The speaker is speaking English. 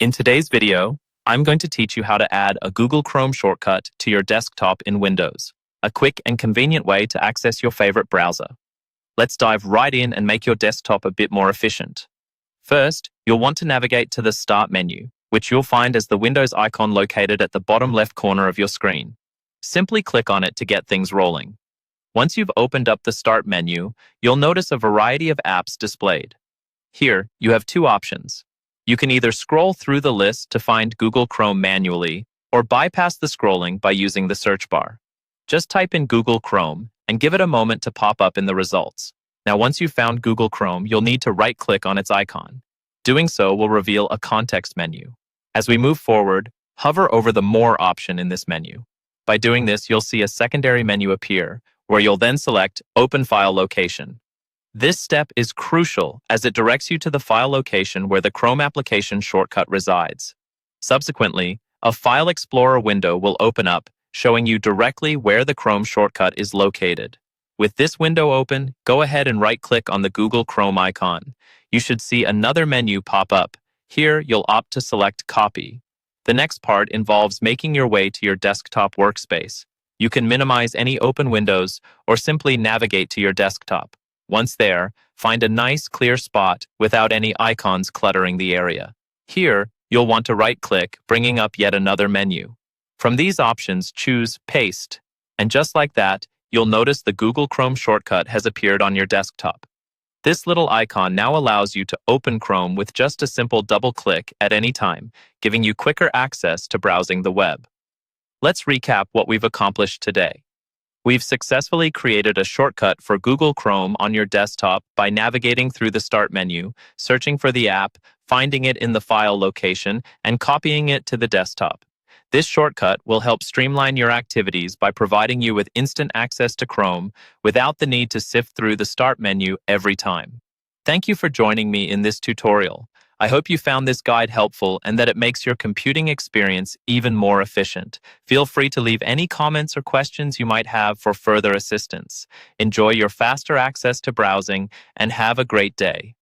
In today's video, I'm going to teach you how to add a Google Chrome shortcut to your desktop in Windows, a quick and convenient way to access your favorite browser. Let's dive right in and make your desktop a bit more efficient. First, you'll want to navigate to the Start menu, which you'll find as the Windows icon located at the bottom left corner of your screen. Simply click on it to get things rolling. Once you've opened up the Start menu, you'll notice a variety of apps displayed. Here, you have two options. You can either scroll through the list to find Google Chrome manually, or bypass the scrolling by using the search bar. Just type in Google Chrome and give it a moment to pop up in the results. Now, once you've found Google Chrome, you'll need to right-click on its icon. Doing so will reveal a context menu. As we move forward, hover over the More option in this menu. By doing this, you'll see a secondary menu appear, where you'll then select Open File Location. This step is crucial as it directs you to the file location where the Chrome application shortcut resides. Subsequently, a File Explorer window will open up, showing you directly where the Chrome shortcut is located. With this window open, go ahead and right-click on the Google Chrome icon. You should see another menu pop up. Here, you'll opt to select Copy. The next part involves making your way to your desktop workspace. You can minimize any open windows or simply navigate to your desktop. Once there, find a nice, clear spot without any icons cluttering the area. Here, you'll want to right-click, bringing up yet another menu. From these options, choose Paste, and just like that, you'll notice the Google Chrome shortcut has appeared on your desktop. This little icon now allows you to open Chrome with just a simple double-click at any time, giving you quicker access to browsing the web. Let's recap what we've accomplished today. We've successfully created a shortcut for Google Chrome on your desktop by navigating through the Start menu, searching for the app, finding it in the file location, and copying it to the desktop. This shortcut will help streamline your activities by providing you with instant access to Chrome without the need to sift through the Start menu every time. Thank you for joining me in this tutorial. I hope you found this guide helpful and that it makes your computing experience even more efficient. Feel free to leave any comments or questions you might have for further assistance. Enjoy your faster access to browsing and have a great day.